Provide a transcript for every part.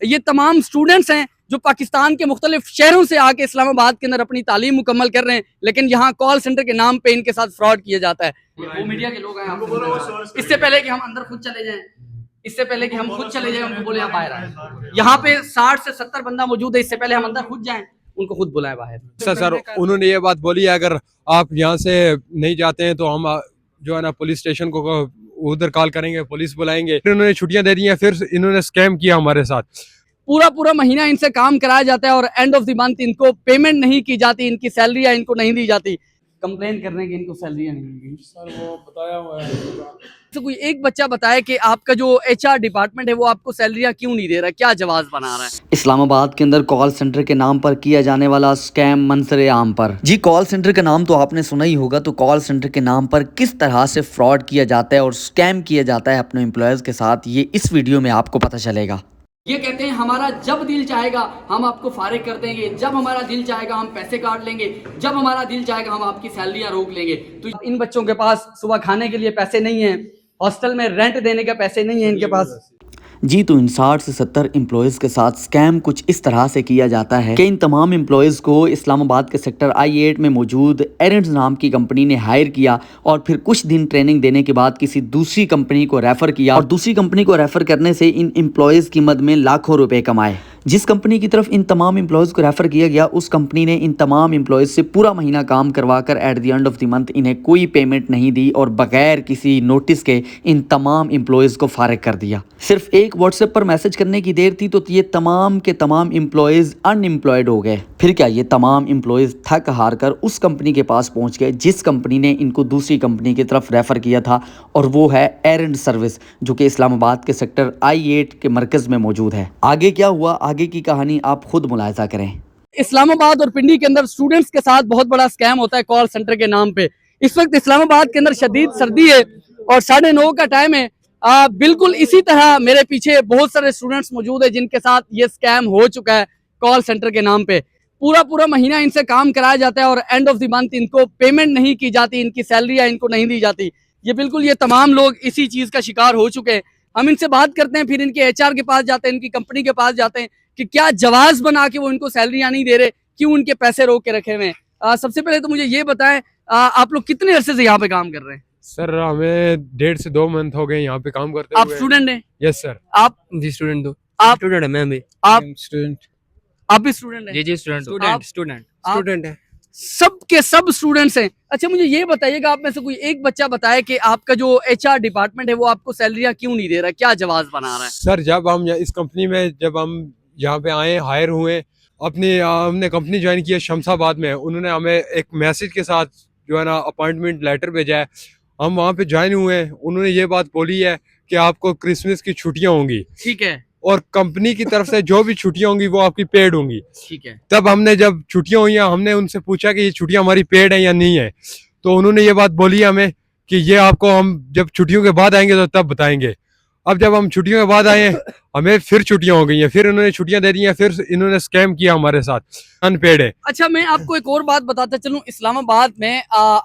یہ تمام اسٹوڈنٹس ہیں جو پاکستان کے مختلف شہروں سے آ کے اسلام آباد کے اندر اپنی تعلیم مکمل کر رہے ہیں، لیکن یہاں کال سینٹر کے نام پہ ان کے ساتھ فراڈ کیا جاتا ہے۔ وہ میڈیا کے لوگ ہیں، اس سے پہلے کہ ہم اندر خود چلے جائیں، ان کو بولے آپ باہر آئیں۔ یہاں پہ 60 سے 70 بندہ موجود ہے، اس سے پہلے ہم اندر خود جائیں، ان کو خود بلائیں باہر۔ سر انہوں نے یہ بات بولی ہے اگر آپ یہاں سے نہیں جاتے ہیں تو ہم جو ہے نا پولیس اسٹیشن کو ادھر کال کریں گے، پولیس بلائیں گے۔ پھر انہوں نے چھٹیاں دے دی ہیں، پھر انہوں نے اسکیم کیا ہمارے ساتھ۔ پورا مہینہ ان سے کام کرایا جاتا ہے اور اینڈ آف دی منتھ ان کو پیمنٹ نہیں کی جاتی، ان کی سیلریاں ان کو نہیں دی جاتی۔ کمپلین کرنے کی ان کو سیلریاں نہیں دی گئی۔ سر وہ بتایا ہوا ہے، تو کوئی ایک بچہ بتائے کہ آپ کا جو ایچ آر ڈپارٹمنٹ ہے وہ آپ کو سیلریاں کیوں نہیں دے رہا، کیا جواز بنا رہا ہے؟ اسلام آباد کے اندر کال سینٹر کے نام پر کیا جانے والا سکیم منظر عام پر۔ جی کال سینٹر کا نام تو آپ نے سنا ہی ہوگا، تو کال سینٹر کے نام پر کس طرح سے فراڈ کیا جاتا ہے اور سکیم کیا جاتا ہے اپنے امپلائیز کے ساتھ، یہ اس ویڈیو میں آپ کو پتہ چلے گا۔ یہ کہتے ہیں ہمارا جب دل چاہے گا ہم آپ کو فارغ کر دیں گے، جب ہمارا دل چاہے گا ہم پیسے کاٹ لیں گے، جب ہمارا دل چاہے گا ہم آپ کی سیلریاں روک لیں گے۔ تو ان بچوں کے پاس صبح کھانے کے لیے پیسے نہیں ہیں، ہاسٹل میں رینٹ دینے کے پیسے نہیں ہیں ان کے پاس۔ جی تو ان 60 سے 70 امپلائیز کے ساتھ سکیم کچھ اس طرح سے کیا جاتا ہے کہ ان تمام امپلائیز کو اسلام آباد کے سیکٹر I-8 میں موجود ایرنز نام کی کمپنی نے ہائر کیا اور پھر کچھ دن ٹریننگ دینے کے بعد کسی دوسری کمپنی کو ریفر کیا، اور دوسری کمپنی کو ریفر کرنے سے ان امپلائیز کی مد میں لاکھوں روپے کمائے۔ جس کمپنی کی طرف ان تمام امپلائیز کو ریفر کیا گیا، اس کمپنی نے ان تمام امپلائیز سے پورا مہینہ کام کروا کر at the end of the month انہیں کوئی پیمنٹ نہیں دی اور بغیر کسی نوٹس کے ان تمام امپلائیز کو فارغ کر دیا۔ صرف ایک واٹس ایپ پر میسج کرنے کی دیر تھی تو یہ تمام کے تمام امپلائیز ان امپلائڈ ہو گئے۔ پھر کیا یہ تمام امپلائیز تھک ہار کر اس کمپنی کے پاس پہنچ گئے جس کمپنی نے ان کو دوسری کمپنی کی طرف ریفر کیا تھا، اور وہ ہے ایرنڈ سروس، جو کہ اسلام آباد کے سیکٹر I-8 کے مرکز میں موجود ہے۔ آگے کیا ہوا، آگے کی کہانی آپ خود ملاحظہ کریں۔ اسلام آباد اور پنڈی کے اندر اسٹوڈنٹس کے ساتھ بہت بڑا سکیم ہوتا ہے کال سینٹر کے نام پہ۔ اس وقت اسلام آباد کے اندر شدید سردی ہے اور 9:30 کا ٹائم ہے۔ بالکل اسی طرح میرے پیچھے بہت سارے اسٹوڈنٹس موجود ہیں جن کے ساتھ یہ سکیم ہو چکا ہے کال سینٹر کے نام پہ۔ پورا مہینہ ان سے کام کرایا جاتا ہے اور اینڈ آف دی منتھ ان کو پیمنٹ نہیں کی جاتی، ان کی سیلریاں ان کو نہیں دی جاتی۔ یہ تمام لوگ اسی چیز کا شکار ہو چکے ہیں۔ ہم ان سے بات کرتے ہیں، پھر ان کے ایچ آر کے پاس جاتے ہیں، ان کی کمپنی کے پاس جاتے ہیں کہ کیا جواز بنا کے وہ ان کو سیلریاں نہیں دے رہے، کیوں ان کے پیسے روک کے رکھے ہوئے ہیں۔ سب سے پہلے تو مجھے یہ بتائیں آپ لوگ کتنے عرصے سے یہاں پہ کام کر رہے ہیں؟ سر ہمیں 1.5 سے 2 منتھ ہو گئے یہاں پہ کام کرتے ہوئے۔ آپ اسٹوڈنٹ ہیں؟ یس سر۔ آپ جی اسٹوڈنٹ دو آپ اسٹوڈنٹ ہے، میں بھی آپ اسٹوڈنٹ۔ آپ بھی اسٹوڈنٹ ہیں؟ جی اسٹوڈنٹ اسٹوڈنٹ ہے، سب کے سب اسٹوڈنٹس ہیں۔ اچھا مجھے یہ بتائیے گا، آپ میں سے کوئی ایک بچہ بتائے کہ آپ کا جو ایچ آر ڈپارٹمنٹ ہے وہ آپ کو سیلریاں کیوں نہیں دے رہا، کیا جواز بنا رہا ہے؟ سر جب ہم اس کمپنی میں یہاں پہ آئے، ہائر ہوئے، ہم نے کمپنی جوائن کی ہے شمس آباد میں، انہوں نے ہمیں ایک میسج کے ساتھ جو ہے نا اپائنٹمنٹ لیٹر بھیجا ہے، ہم وہاں پہ جوائن ہوئے ہیں۔ انہوں نے یہ بات بولی ہے کہ آپ کو کرسمس کی چھٹیاں ہوں گی، ٹھیک ہے، اور کمپنی کی طرف سے جو بھی چھٹیاں ہوں گی وہ آپ کی پیڈ ہوں گی۔ ٹھیک ہے۔ تب ہم نے جب چھٹیاں ہوئی ہیں، ہم نے ان سے پوچھا کہ یہ چھٹیاں ہماری پیڈ ہیں یا نہیں ہے، تو انہوں نے یہ بات بولی ہمیں کہ یہ آپ کو ہم جب چھٹیوں کے بعد آئیں گے تو تب بتائیں گے۔ اب جب ہم چھٹیوں کے بعد آئے ہیں، ہمیں پھر چھٹیاں ہو گئی ہیں، پھر انہوں نے چھٹیاں دے دی ہیں، پھر انہوں نے سکیم کیا ہمارے ساتھ، ان پیڈ ہے۔ اچھا میں آپ کو ایک اور بات بتاتا چلوں، اسلام آباد میں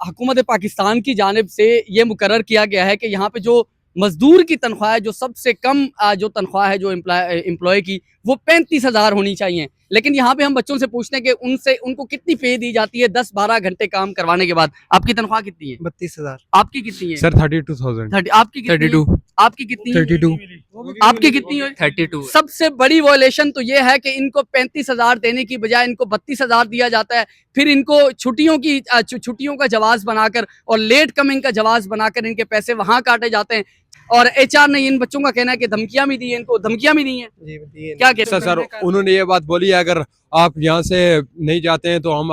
حکومت پاکستان کی جانب سے یہ مقرر کیا گیا ہے کہ یہاں پہ جو مزدور کی تنخواہ ہے، جو سب سے کم جو تنخواہ ہے جو امپلائی کی، وہ 35,000 ہونی چاہیے۔ لیکن یہاں پہ ہم بچوں سے پوچھتے ہیں کہ ان کو کتنی پے دی جاتی ہے 10-12 گھنٹے کام کروانے کے بعد؟ آپ کی تنخواہ کتنی ہے؟ 32,000۔ آپ کی کتنی ہے؟ سر 32,000۔ آپ کی کتنی ہے؟ آپ کی کتنی ہے؟ 32۔ آپ کی کتنی ہے؟ 32۔ سب سے بڑی وائلیشن تو یہ ہے کہ ان کو 35,000 دینے کی بجائے ان کو 32,000 دیا جاتا ہے، پھر ان کو چھٹیوں کا جواز بنا کر اور لیٹ کمنگ کا جواز بنا کر ان کے پیسے وہاں کاٹے جاتے ہیں، اور ایچ آر نے ان بچوں کا کہنا ہے کہ دھمکیاں بھی دی ہیں، ان کو دھمکیاں بھی دی ہیں۔ کیا کہتے ہیں سر انہوں نے یہ بات بولی ہے اگر آپ یہاں سے نہیں جاتے ہیں تو ہم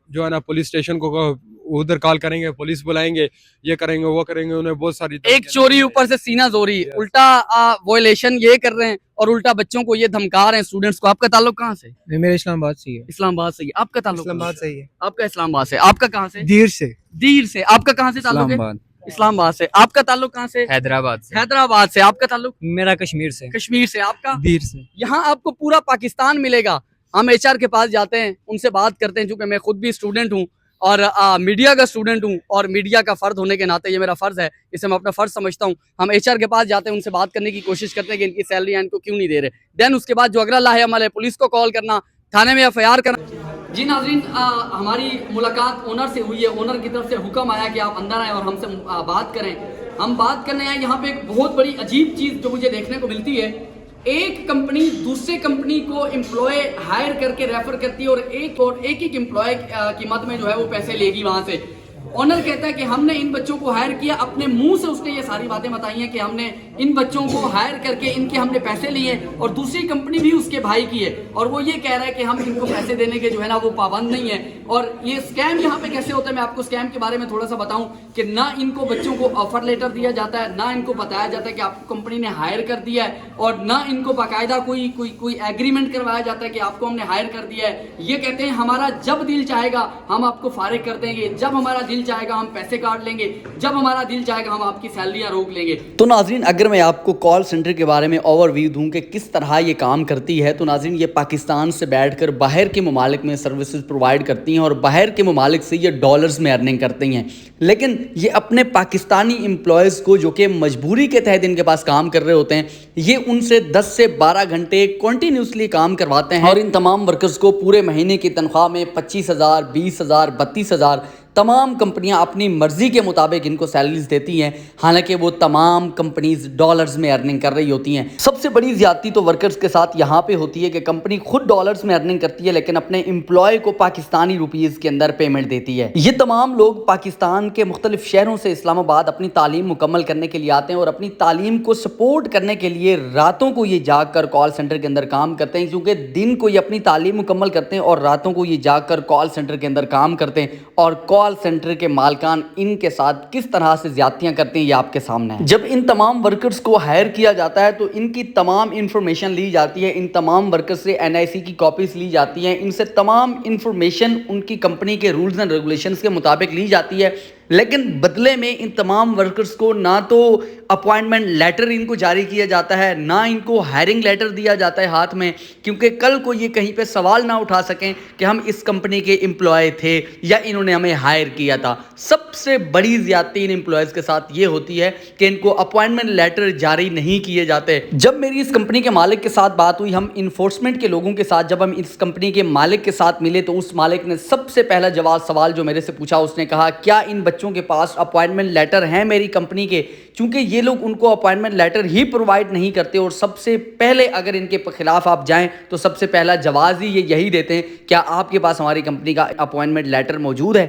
جو ہے نا پولیس اسٹیشن کو ادھر کال کریں گے، پولیس بلائیں گے، یہ کریں گے وہ کریں گے، انہیں بہت ساری ایک چوری اوپر سے سینہ زوری، الٹا وائلیشن یہ کر رہے ہیں اور الٹا بچوں کو یہ دھمکا رہے ہیں اسٹوڈنٹس کو۔ آپ کا تعلق کہاں سے؟ میرا اسلام آباد سے ہی ہے۔ اسلام آباد سے ہی۔ آپ کا تعلق اسلام آباد سے ہی ہے۔ آپ کا اسلام آباد سے، آپ کا کہاں سے؟ دیر سے۔ دیر سے۔ آپ کا کہاں سے تعلق ہے؟ اسلام آباد سے۔ آپ کا تعلق کہاں سے؟ حیدرآباد سے۔ حیدرآباد سے۔ آپ کا تعلق؟ میرا کشمیر سے۔ کشمیر سے۔ آپ کا؟ دیر سے۔ یہاں آپ کو پورا پاکستان ملے گا۔ ہم ایچ آر کے پاس جاتے ہیں، ان سے بات کرتے ہیں، چونکہ میں خود بھی اسٹوڈنٹ ہوں، اور मीडिया का स्टूडेंट हूँ और मीडिया का फ़र्द होने के नाते ये मेरा फ़र्ज़ है, इसे मैं अपना फ़र्ज़ समझता हूँ। हम HR के पास जाते हैं, उनसे बात करने की कोशिश करते हैं कि इनकी सैलरी इनको क्यों नहीं दे रहे। देन उसके बाद जो अगला लाहे-अमल है, पुलिस को कॉल करना, थाने में FIR करना। जी नाज़रीन, हमारी मुलाकात ओनर से हुई है। ओनर की तरफ से हुक्म आया कि आप अंदर आएँ और हमसे बात करें। हम बात करने आए। यहाँ पे एक बहुत बड़ी अजीब चीज़ जो मुझे देखने को मिलती है, एक कंपनी दूसरे कंपनी को एम्प्लॉय हायर करके रेफर करती है और एक एम्प्लॉय की मद में जो है वो पैसे लेगी वहाँ से। ऑनर कहता है कि हमने इन बच्चों को हायर किया, अपने मुंह से उसने ये सारी बातें बताई हैं कि हमने इन बच्चों को हायर करके इनके हमने पैसे लिए और दूसरी कंपनी भी उसके भाई की है और वो ये कह रहा है कि हम इनको पैसे देने के जो है ना वो पाबंद नहीं है। और ये स्कैम यहाँ पे कैसे होता है, मैं आपको स्कैम के बारे में थोड़ा सा बताऊं कि ना इनको बच्चों को ऑफर लेटर दिया जाता है, ना इनको बताया जाता है कि आपको कंपनी ने हायर कर दिया है और ना इनको बाकायदा कोई एग्रीमेंट करवाया जाता है कि आपको हमने हायर कर दिया है। ये कहते हैं हमारा जब दिल चाहेगा हम आपको फारिग कर देंगे, जब हमारा दिल चाहेगा हम पैसे काट लेंगे, जब हमारा दिल चाहेगा हम आपकी सैलरियां रोक लेंगे। तो नाज़रीन, अगर मैं आपको कॉल सेंटर के बारे में ओवरव्यू दूं कि किस तरह ये काम करती है, तो नाज़रीन ये पाकिस्तान से बैठकर बाहर के ममालिक में सर्विसेज प्रोवाइड करती हैं और बाहर के ममालिक से ये डॉलर्स में अर्निंग करती हैं। लेकिन ये अपने पाकिस्तानी एम्प्लॉयज़ को जो कि मजबूरी के तहत इनके पास काम कर रहे होते हैं, ये उनसे 10 से 12 घंटे कंटिन्यूसली काम करवाते हैं और इन तमाम वर्कर्स को पूरे महीने की तनख्वाह में 25,000, 20,000, 32,000 तमाम कंपनियां अपनी मर्जी के मुताबिक इनको सैलरीज देती हैं। हालांकि वो तमाम कंपनीज डॉलर्स में अर्निंग कर रही होती हैं। सबसे बड़ी ज्यादती तो वर्कर्स के साथ यहाँ पे होती है कि कंपनी खुद डॉलर्स में अर्निंग करती है लेकिन अपने एम्प्लॉय को पाकिस्तानी रुपीस के अंदर पेमेंट देती है। ये तमाम लोग पाकिस्तान के मुख्तलिफ शहरों से इस्लामाबाद अपनी तालीम मुकम्मल करने के लिए आते हैं और अपनी तालीम को सपोर्ट करने के लिए रातों को ये जाग कर कॉल सेंटर के अंदर काम करते हैं, क्योंकि दिन को ये अपनी तालीम मुकम्मल करते हैं और रातों को ये जाग कर कॉल सेंटर के अंदर काम करते हैं। और कॉल सेंटर के मालकान इनके साथ किस तरह से ज्यादतियां करते हैं ये आपके सामने है। जब इन तमाम वर्कर्स को हायर किया जाता है तो इनकी तमाम इंफॉर्मेशन ली जाती है, इन तमाम वर्कर्स से NIC की कॉपीज ली जाती हैं, इनसे तमाम इंफॉर्मेशन उनकी कंपनी के रूल्स एंड रेगुलेशंस के मुताबिक ली जाती है। लेकिन बदले में इन तमाम वर्कर्स को ना तो अपॉइंटमेंट लेटर इनको जारी किया जाता है, ना इनको हायरिंग लेटर दिया जाता है हाथ में, क्योंकि कल को ये कहीं पे सवाल ना उठा सकें कि हम इस कंपनी के एम्प्लॉय थे या इन्होंने हमें हायर किया था। सबसे बड़ी ज्यादती इन एम्प्लॉयज़ के साथ ये होती है कि इनको अपॉइंटमेंट लेटर जारी नहीं किए जाते। जब मेरी इस कंपनी के मालिक के साथ बात हुई, हम इन्फोर्समेंट के लोगों के साथ जब हम इस कंपनी के मालिक के साथ मिले, तो उस मालिक ने सबसे पहला सवाल जो मेरे से पूछा, उसने कहा क्या इन बच्चों के पास अपॉइंटमेंट लेटर हैं मेरी कंपनी के, क्योंकि ये लोग उनको अपॉइंटमेंट लेटर ही प्रोवाइड नहीं करते और सबसे पहले अगर इनके खिलाफ आप जाएं तो सबसे पहला जवाब ही ये यही देते हैं, क्या आपके पास हमारी कंपनी का अपॉइंटमेंट लेटर मौजूद है।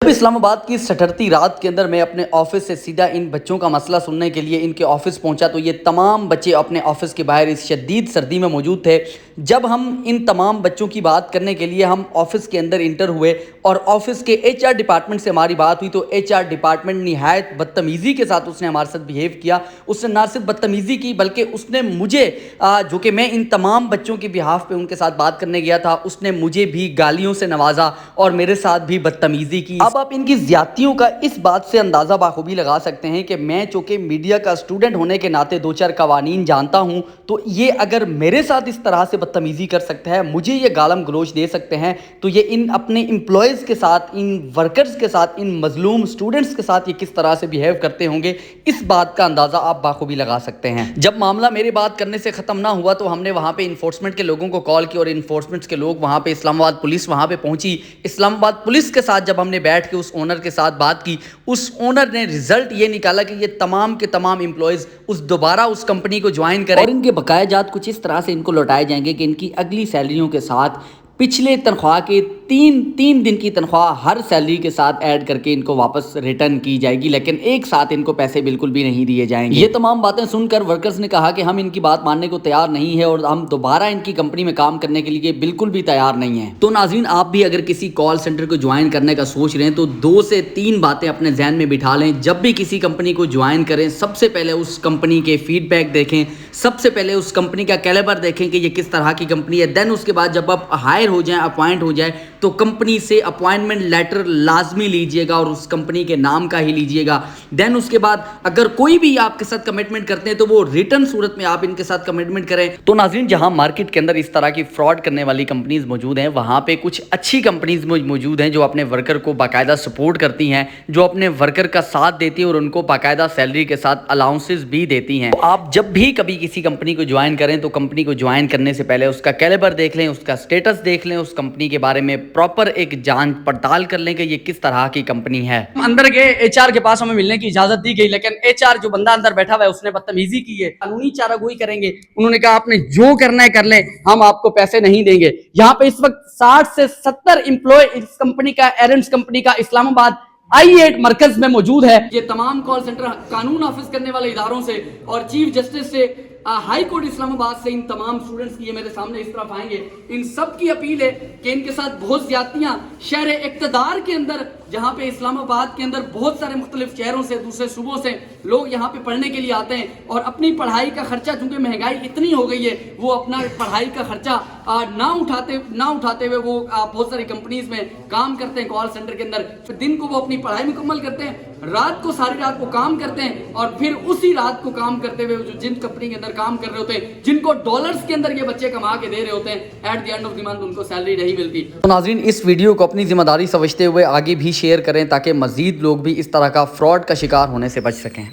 जब इस्लामाबाद की सटरती रात के अंदर मैं अपने ऑफिस से सीधा इन बच्चों का मसला सुनने के लिए इनके ऑफिस पहुंचा, तो ये तमाम बच्चे अपने ऑफिस के बाहर इस शदीद सर्दी में मौजूद थे। जब हम इन तमाम बच्चों की बात करने के लिए हम ऑफिस के अंदर इंटर हुए और ऑफिस के HR डिपार्टमेंट से हमारी बात हुई, तो HR डिपार्टमेंट निहायत बदतमीज़ी के साथ उसने हमारे साथ बिहेव किया। उसने ना सिर्फ बदतमीज़ी की बल्कि उसने मुझे जो कि मैं इन तमाम बच्चों के बिहाफ पे उनके साथ बात करने गया था, उसने मुझे भी गालियों से नवाजा और मेरे साथ भी बदतमीज़ी की। अब आप इनकी ज्यादतियों का इस बात से अंदाज़ा बाखूबी लगा सकते हैं कि मैं चूँकि मीडिया का स्टूडेंट होने के नाते 2-4 कवानीन जानता हूँ, तो ये अगर मेरे साथ इस तरह से बदतमीज़ी कर सकता है, मुझे ये गालम गलोच दे सकते हैं, तो ये इन अपने एम्प्लॉयज़ के साथ, इन वर्कर्स के साथ, इन मजलूम स्टूडेंट्स के साथ ये किस तरह से बिहेव करते होंगे, इस बात का अंदाज़ा आप बाखूबी लगा सकते हैं। जब मामला मेरी बात करने से ख़त्म ना हुआ तो हमने वहाँ पे इन्फोर्समेंट के लोगों को कॉल की और इन्फोर्समेंट के लोग वहाँ पे, इस्लामाबाद पुलिस वहाँ पे पहुँची। इस्लामाबाद पुलिस के साथ जब हमने बैठ के उस ओनर के साथ बात की, उस ओनर ने रिजल्ट ये निकाला कि ये तमाम के तमाम एम्प्लॉयज़ दोबारा उस कंपनी को ज्वाइन करें और इनके बकाया जात कुछ इस तरह से इनको लौटाए जाएंगे कि इनकी अगली सैलरियों के साथ पिछले तनख्वाह के तीन दिन की तनख्वाह हर सैलरी के साथ ऐड करके इनको वापस रिटर्न की जाएगी, लेकिन एक साथ इनको पैसे बिल्कुल भी नहीं दिए जाएंगे। ये तमाम बातें सुनकर वर्कर्स ने कहा कि हम इनकी बात मानने को तैयार नहीं है और हम दोबारा इनकी कंपनी में काम करने के लिए बिल्कुल भी तैयार नहीं है। तो नाज़रीन, आप भी अगर किसी कॉल सेंटर को ज्वाइन करने का सोच रहे हैं तो 2 से 3 बातें अपने जहन में बिठा लें। जब भी किसी कंपनी को ज्वाइन करें, सबसे पहले उस कंपनी के फीडबैक देखें, सबसे पहले उस कंपनी का कैलिबर देखें कि ये किस तरह की कंपनी है। देन उसके बाद जब आप हायर हो जाएं, अपॉइंट हो जाए, तो कंपनी से अपॉइंटमेंट लेटर लाजमी लीजिएगा और उस कंपनी के नाम का ही लीजिएगा। देन उसके बाद अगर कोई भी आपके साथ कमिटमेंट करते हैं तो वो रिटर्न सूरत में आप इनके साथ कमिटमेंट करें। तो नाज़रीन, जहां मार्केट के अंदर इस तरह की फ्रॉड करने वाली कंपनीज मौजूद हैं, वहां पे कुछ अच्छी कंपनीज मौजूद हैं जो अपने वर्कर को बाकायदा सपोर्ट करती हैं, जो अपने वर्कर का साथ देती हैं और उनको बाकायदा सैलरी के साथ अलाउंसेस भी देती हैं। तो आप जब भी कभी किसी कंपनी को ज्वाइन करें तो कंपनी को ज्वाइन करने से पहले उसका कैलिबर देख लें, उसका स्टेटस देख लें, उस कंपनी के बारे में प्रॉपर एक जांच पड़ताल कर लें कि ये किस तरह की कंपनी है। अंदर गए, एचआर के पास हमें मिलने की इजाजत दी गई, लेकिन एचआर जो बंदा अंदर बैठा हुआ है उसने बदतमीजी की है, कानूनी चारागोई करेंगे। उन्होंने कहा आपने जो करना है कर लें, हम आपको पैसे नहीं देंगे। यहाँ पे इस वक्त 60 से 70 एम्प्लॉय इस कंपनी का, एरेंट्स कंपनी का इस्लामाबाद I8 मरकज में मौजूद है। ये तमाम कॉल सेंटर कानून नाफिज करने वाले इदारों से और चीफ जस्टिस से, हाई कोर्ट इस्लामाबाद से इन तमाम स्टूडेंट्स की, ये मेरे सामने इस तरफ आएंगे, इन सब की अपील है कि इनके साथ बहुत ज्यादतियां शहर इक्तदार के अंदर, जहां पे इस्लामाबाद के अंदर बहुत सारे मुख्तलिफ शहरों से, दूसरे सूबों से लोग यहाँ पे पढ़ने के लिए आते हैं और अपनी पढ़ाई का खर्चा, चूंकि महंगाई इतनी हो गई है, वो अपना पढ़ाई का खर्चा ना उठाते हुए वो बहुत सारी कंपनीज में काम करते हैं कॉल सेंटर के अंदर। फिर दिन को वो अपनी पढ़ाई मुकम्मल करते हैं, रात को सारी रात वो काम करते हैं और फिर उसी रात को काम करते हुए जो जिन कंपनी के अंदर काम कर रहे होते हैं, जिनको डॉलर्स के अंदर ये बच्चे कमा के दे रहे होते हैं, at the end of the month उनको सैलरी नहीं मिलती। तो नाज़रीन, इस वीडियो को अपनी जिम्मेदारी समझते हुए आगे भी शेयर करें ताकि मजीद लोग भी इस तरह का फ्रॉड का शिकार होने से बच सकें।